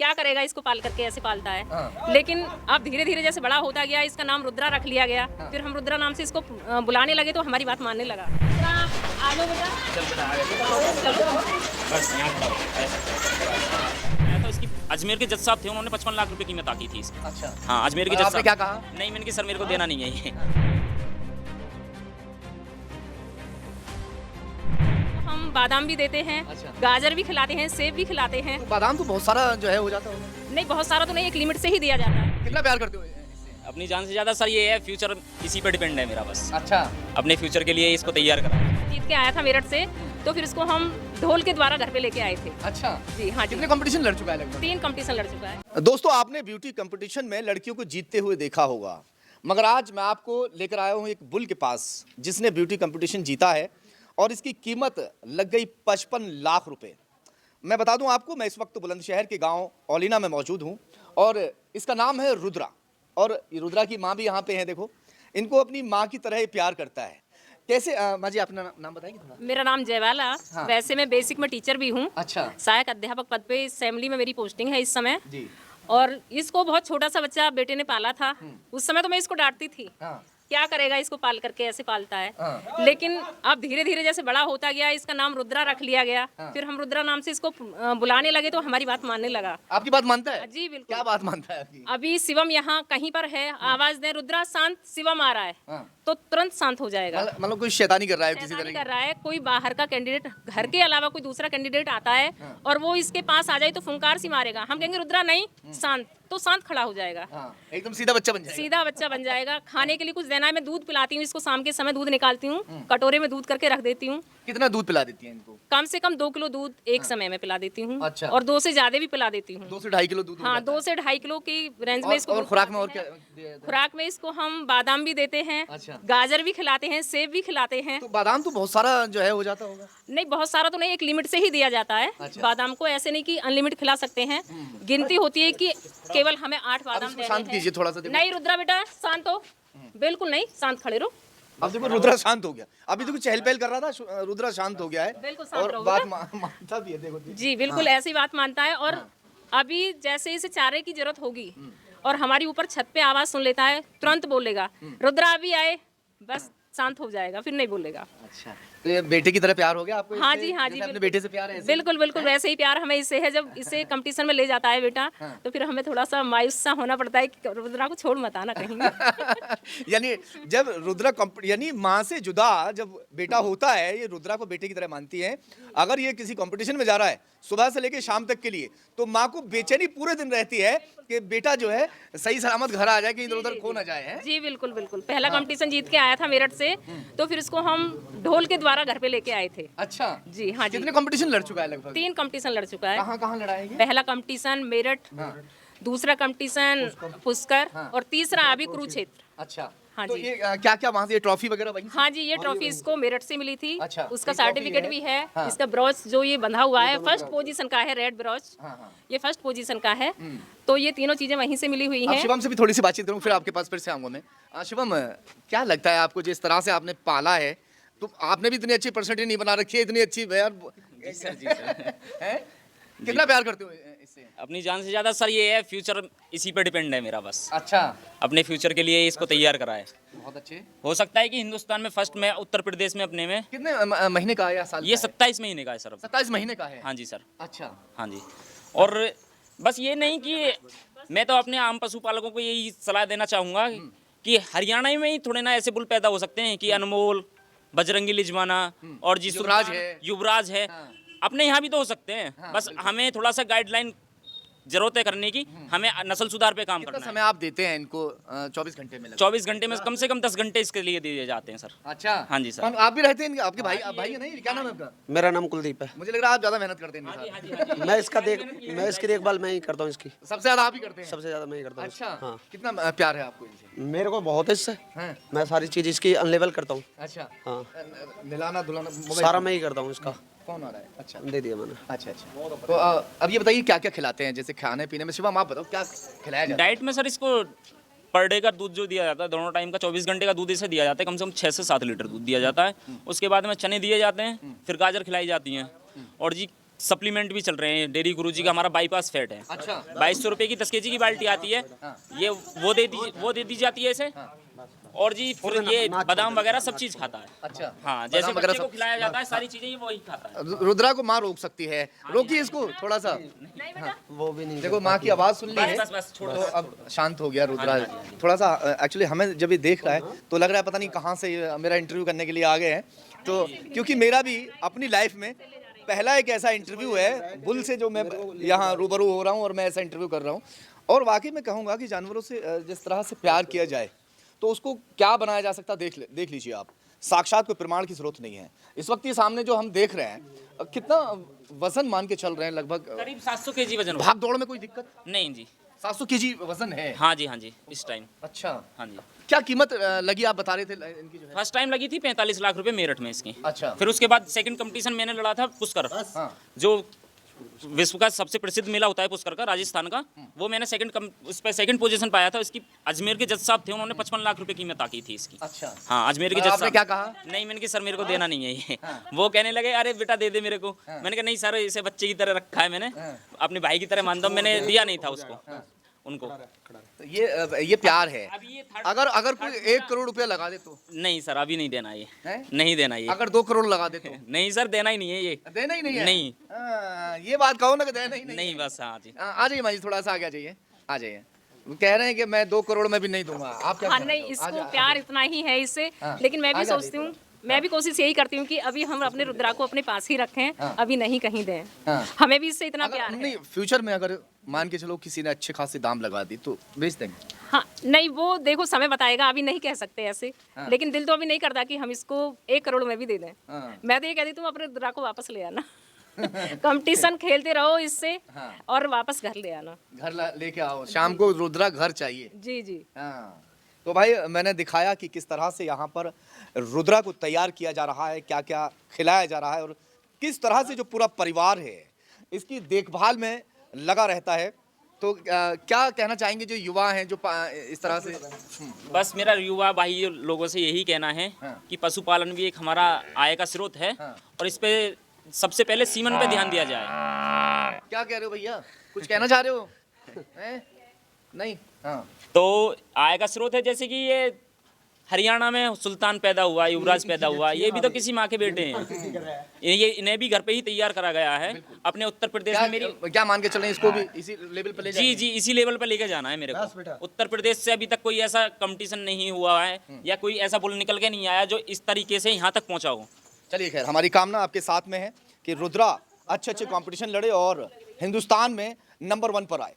क्या करेगा इसको पाल करके, ऐसे पालता है। लेकिन अब धीरे धीरे जैसे बड़ा होता गया, इसका नाम रुद्रा रख लिया गया। फिर हम रुद्रा नाम से इसको बुलाने लगे तो हमारी बात मानने लगा। आ जाओ बेटा, तो इसकी अजमेर के जज साहब थे, उन्होंने 55 लाख रुपए कीमत आकी थी इसकी। अच्छा, हाँ, अजमेर के जज आपने साहब। क्या कहा? नहीं, मैंने कहा सर मेरे को देना नहीं है ये। हम बादाम भी देते हैं, अच्छा। गाजर भी खिलाते हैं, सेब भी खिलाते हैं। बादाम तो बहुत सारा जो है हो जाता होगा। नहीं, बहुत सारा तो नहीं, एक लिमिट से ही दिया जाता है। कितना प्यार करते हो इससे? अपनी जान से ज्यादा सर ये है, फ्यूचर इसी पे डिपेंड है मेरा बस। अच्छा, अपने फ्यूचर के लिए इसको तैयार करा। जीत के आया था मेरठ से, तो फिर इसको हम ढोल के द्वारा घर पे लेके आए थे। अच्छा जी हाँ जी, कितने कंपटीशन लड़ चुका है लगभग? 3 कंपटीशन लड़ चुका है। दोस्तों, आपने ब्यूटी कंपटीशन में लड़कियों को जीतते हुए देखा होगा, मगर आज मैं आपको लेकर आया हूँ एक बुल के पास जिसने ब्यूटी कंपटीशन जीता है और इसकी कीमत लग गई 55 लाख रुपए। मैं बता दूं आपको, मैं इस वक्त बुलंदशहर के गांव ओलिना में मौजूद हूं और इसका नाम है रुद्रा। और ये रुद्रा की माँ भी यहाँ पे है, देखो इनको अपनी माँ की तरह ही प्यार करता है। कैसे माँ जी, अपना नाम बताएंगे थोड़ा? मेरा नाम जयवाला। हाँ। वैसे मैं बेसिक में टीचर भी हूँ। अच्छा सहायक अध्यापक पद पे असेंबली में मेरी पोस्टिंग है इस समय। जी। और इसको बहुत छोटा सा बच्चा बेटे ने पाला था, उस समय तो मैं इसको डांटती थी, हाँ क्या करेगा इसको पाल करके, ऐसे पालता है। हाँ। लेकिन अब धीरे धीरे जैसे बड़ा होता गया, इसका नाम रुद्रा रख लिया गया। फिर हम रुद्रा नाम से इसको बुलाने लगे तो हमारी बात मानने लगा। आपकी बात मानता है? जी बिल्कुल। क्या बात मानता है आपकी? अभी शिवम यहाँ कहीं पर है, आवाज दे रुद्रा शांत, शिवम आ रहा है हाँ। तो तुरंत शांत हो जाएगा। मतलब कोई शैतानी कर रहा है किसी शैतानी तरह कर रहा है, कोई बाहर का कैंडिडेट, घर के अलावा कोई दूसरा कैंडिडेट आता है और वो इसके पास आ जाए तो फुंकार सी मारेगा, हम कहेंगे रुद्रा नहीं, शांत, तो शांत खड़ा हो जाएगा। हाँ, एकदम सीधा बच्चा बन जाएगा। सीधा बच्चा बन जाएगा। खाने के लिए कुछ देना है, मैं दूध पिलाती हूँ इसको, शाम के समय दूध निकालती हूँ, कटोरे में दूध करके रख देती हूँ। कितना दूध पिला देती है इनको? कम से कम 2 किलो दूध एक समय में पिला देती हूँ। अच्छा। और 2 से ज्यादा भी पिला देती हूँ। 2 से 2.5 किलो दूध हो हाँ, जाता 2 से 2.5 किलो की रेंज है। में इसको और दूध खुराक में और पिलाते क्या हैं। दिया जाता है? खुराक में इसको हम बादाम भी देते हैं, अच्छा। गाजर भी खिलाते हैं, सेब भी खिलाते हैं। तो बादाम तो बहुत सारा जो है हो जाता होगा। नहीं, बहुत सारा तो नहीं, एक लिमिट से ही दिया जाता है। अच्छा। बादाम को ऐसे नहीं कि अनलिमिट खिला सकते हैं, गिनती होती है कि केवल हमें 8 बादाम इसको देने शांत हैं। कीजिए थोड़ा सा, देखो। नहीं रुद्रा बेटा शांत हो, बिल्कुल नहीं, शांत खड़े रहो। अब देखो रुद्रा शांत हो गया। अभी तो कुछ चहल पहल कर रहा था, रुद्रा शांत हो गया है। बिल्कुल शांत और रहो बात बेटा। मानता भी है, देखो जी। जी बिल्कुल ऐसी बात मानता है। और अभी जैसे इसे चारे की जरूरत होगी और हमारी ऊपर छत पे आवाज सुन लेता है, तुरंत बोलेगा रुद्रा अभी आए, बस शांत हो जाएगा, फिर नहीं बोलेगा। अच्छा, तो ये बेटे की तरह प्यार हो गया आपको? हाँ इससे? जी, हाँ जी, जैसे अपने बिल्कुल। बेटे से प्यार है ऐसे? बिल्कुल बिल्कुल वैसे ही प्यार हमें इससे है। जब इसे कंपटीशन में ले जाता है बेटा, तो फिर हमें थोड़ा सा मायूस सा होना पड़ता है कि रुद्रा को छोड़ मत आना कहीं। यानी जब रुद्रा यानी माँ से जुदा जब बेटा होता है, ये रुद्रा को बेटे की तरह मानती है। अगर ये किसी कंपटीशन में जा रहा है सुबह से लेकर शाम तक के लिए, तो माँ को बेचैनी पूरे दिन रहती है कि बेटा जो है सही सलामत घर आ जाए, कि इधर उधर खो ना जाए। है जी बिल्कुल बिल्कुल। पहला कंपटीशन जीत के आया था मेरठ से, तो फिर इसको हम ढोल के द्वारा घर पे लेके आए थे। अच्छा जी हाँ जी, कितने कंपटीशन लड़ चुका है लगभग? 3 कंपटीशन लड़ चुका है। कहाँ कहाँ लड़ा है ये? पहला कंपटीशन मेरठ, दूसरा कंपटीशन पुष्कर और तीसरा अभी कुरुक्षेत्र। अच्छा, हाँ तो जी। ये क्या क्या वहाँ से ये ट्रॉफी वगैरह वहीं से? हाँ जी, ये ट्रॉफी इसको मेरठ से मिली थी। अच्छा, उसका एक ट्रॉफी सर्टिफिकेट है। भी है। हाँ। इसका ब्रॉच जो ये बंधा हुआ है फर्स्ट पोजीशन का है, रेड ब्रॉच, हाँ, हाँ। ये फर्स्ट पोजीशन का है। तो ये तीनों चीजें वहीं से मिली हुई अब हैं। शिवम से भी थोड़ी सी बातचीत करूँ, फिर आपके पास फिर से आऊंगा मैं। शिवम, क्या लगता है आपको, जिस तरह से आपने पाला है, तो आपने भी इतनी अच्छी परसेंटेज नहीं बना रखी है, इतनी अच्छी जी सर। हैं? कितना प्यार करते हो इससे? अपनी जान से ज्यादा सर ये है, फ्यूचर इसी पे डिपेंड है मेरा बस। अच्छा, अपने फ्यूचर के लिए इसको तैयार करा है। बहुत अच्छे। हो सकता है कि हिंदुस्तान में फर्स्ट में, उत्तर प्रदेश में अपने में कितने महीने का है या साल ये का है? 27 महीने का है सर अब। 27 महीने का है? हाँ जी सर। अच्छा, हाँ जी। और बस ये नहीं कि मैं तो अपने आम पशुपालकों को यही सलाह देना चाहूँगा कि हरियाणा में ही थोड़े ना ऐसे बुल पैदा हो सकते हैं कि अनमोल, बजरंगी लिजवाना और जी युवराज सुल्तान, है। युवराज है। अपने यहाँ भी तो हो सकते हैं। बस हमें थोड़ा सा गाइडलाइन जरूरत है करने की, हमें नस्ल सुधार पे काम कितना करना समय आप देते हैं इनको? 24 घंटे में है। लगभग? 24 घंटे में कम से कम 10 घंटे इसके लिए दिए जाते हैं सर। अच्छा, हाँ जी सर। कौन- आप भी रहते हैं आपके भाई? भाई है नहीं? क्या नाम है आपका? मेरा नाम कुलदीप है। मुझे लग रहा है आप ज्यादा मेहनत करते हैं इनके साथ। मैं इसकी देखभाल मैं ही करता हूँ इसकी। सबसे ज्यादा आप ही करते हैं? सबसे ज्यादा मैं ही करता हूँ। अच्छा, हाँ, कितना प्यार है आपको इनसे? मेरे को बहुत है इससे। हैं? मैं सारी चीज इसकी अनलेवल करता हूँ। अच्छा, हाँ, नहलाना धुलाना मोबाइल सारा मैं ही करता हूँ इसका। कौन आ रहा है? अच्छा दे दिया मैंने। अच्छा अच्छा। तो अब ये बताइए क्या क्या खिलाते हैं, जैसे खाने पीने में? शिवम आप बताओ क्या खिलाया जाता है? डाइट में सर इसको पर डे का दूध जो दिया जाता है, दोनों टाइम का 24 घंटे का दूध इसे दिया जाता है। कम से कम 6 से 7 लीटर दूध दिया जाता है। उसके बाद में चने दिए जाते हैं, फिर गाजर खिलाई जाती हैं। और जी सप्लीमेंट भी चल रहे हैं। डेयरी गुरुजी का हमारा बाईपास फैट है। अच्छा। 2200 रुपए की 10 kg की बाल्टी आती है। ये वो दे दी जाती है इसे। और जी फिर ये बादाम वगैरह सब चीज खाता है। अच्छा। हाँ, जैसे वगैरह बच्चे को सब- खिलाया जाता है सारी चीजें ये वही खाता है। रुद्रा को माँ रोक सकती है, रोकिए इसको थोड़ा सा। नहीं बेटा, वो भी नहीं देखो माँ की आवाज सुन ली है, बस छोड़ो। तो अब शांत हो गया रुद्रा। थोड़ा सा एक्चुअली हमें जब ये देख रहा है तो लग रहा है पता नहीं कहाँ से ये मेरा इंटरव्यू करने के लिए आ गए हैं। तो क्योंकि मेरा भी अपनी लाइफ में पहला एक ऐसा इंटरव्यू है बुल से जो मैं यहाँ रूबरू हो रहा हूँ और मैं ऐसा इंटरव्यू कर रहा हूँ। और वाकई में कहूँगा कि जानवरों से जिस तरह से प्यार किया जाए तो उसको क्या बनाया जा सकता है देख लीजिए आप। साक्षात कोई प्रमाण की जरूरत नहीं है। इस वक्त ये सामने जो हम देख रहे हैं कितना वजन मान के चल रहे हैं, लगभग करीब 700 kg वजन होगा। भाग दौड़ में कोई दिक्कत? नहीं जी। 700 केजी वजन है। हाँ जी इस टाइम। अच्छा, हाँ जी। क्या कीमत लगी आप बता रहे थे इनकी जो है? फर्स्ट टाइम लगी थी 45 लाख रुपए मेरठ में इसकी। अच्छा। फिर उसके बाद सेकंड कंपटीशन मैंने लड़ा था पुष्कर, हाँ। जो विश्व का सबसे प्रसिद्ध मेला होता है पुष्कर का, राजस्थान का। वो मैंने उस पर सेकंड पोजीशन पाया था। इसकी अजमेर के जज साहब थे, उन्होंने 55 लाख रुपए कीमत आकी थी इसकी। अच्छा। हाँ, अजमेर के और जज आपने साहब। क्या कहा? नहीं, मैंने कहा सर मेरे को देना नहीं है ये। वो कहने लगे अरे बेटा दे दे मेरे को। मैंने कहा नहीं सर, इसे बच्चे की तरह रखा है मैंने, अपने भाई की तरह मानता हूँ। मैंने दिया नहीं था उसको उनको। तो ये प्यार है। अब ये अगर कोई 1 करोड़ रुपया लगा दे तो? नहीं सर, अभी नहीं देना ये। हैं? नहीं देना ये। अगर 2 करोड़ लगा दे तो? नहीं सर, देना ही नहीं है ये। देना ही नहीं है? नहीं। ये बात कहो ना कि देना ही नहीं। नहीं बस। हाँ जी। आ जाइए माजी, थोड़ा सा आगे आ जाइए, आ जाइए। कह रहे हैं कि मैं 2 करोड़ में भी नहीं दूंगा। आप क्या हाँ कह रहे नहीं, हो? इसको प्यार इतना ही है इससे। हाँ। लेकिन मैं भी आगे आ सोचती हूँ, मैं भी कोशिश यही करती हूँ कि अभी हम अपने रुद्रा को अपने पास ही रखें, अभी नहीं कहीं दें। हाँ। हमें भी इससे इतना प्यार अगर है। नहीं, फ्यूचर में अगर मान के चलो किसी ने अच्छे खासे दाम लगा दी तो बेच देंगे? हाँ नहीं, वो देखो समय बताएगा, अभी नहीं कह सकते ऐसे। लेकिन दिल तो अभी नहीं करता कि हम इसको 1 करोड़ में भी दे दें। हाँ। मैं तो ये कहती, तुम अपने रुद्रा को वापस ले आना। कंपटीशन खेलते रहो इससे, और वापस घर ले आना। घर लेके आओ, शाम को रुद्रा घर चाहिए। जी जी। हाँ। तो भाई मैंने दिखाया कि किस तरह से यहाँ पर रुद्रा को तैयार किया जा रहा है, क्या क्या खिलाया जा रहा है, और किस तरह से जो पूरा परिवार है इसकी देखभाल में लगा रहता है। तो क्या कहना चाहेंगे जो युवा हैं जो इस तरह से? बस मेरा युवा भाई लोगों से यही कहना है कि पशुपालन भी एक हमारा आय का स्रोत है, और इस पे सबसे पहले सीमन पे ध्यान दिया जाए। क्या कह रहे हो भैया, कुछ कहना चाह रहे हो? हैं? नहीं। हाँ। तो आय का स्रोत है, जैसे कि ये हरियाणा में सुल्तान पैदा हुआ, युवराज पैदा हुआ, ये भी तो किसी माँ के बेटे हैं। ये इन्हें भी घर पे ही तैयार करा गया है। अपने उत्तर प्रदेश में मेरी क्या मान के चलें, इसको भी इसी लेवल पे ले जाएं? जी इसी लेवल पर लेके जाना है मेरे को। उत्तर प्रदेश से अभी तक कोई ऐसा कंपटीशन नहीं हुआ है, या कोई ऐसा बुल निकल के नहीं आया जो इस तरीके से यहाँ तक पहुँचा हो। चलिए खैर, हमारी कामना आपके साथ में है कि रुद्रा अच्छे कंपटीशन लड़े और हिंदुस्तान में नंबर 1 पर आए।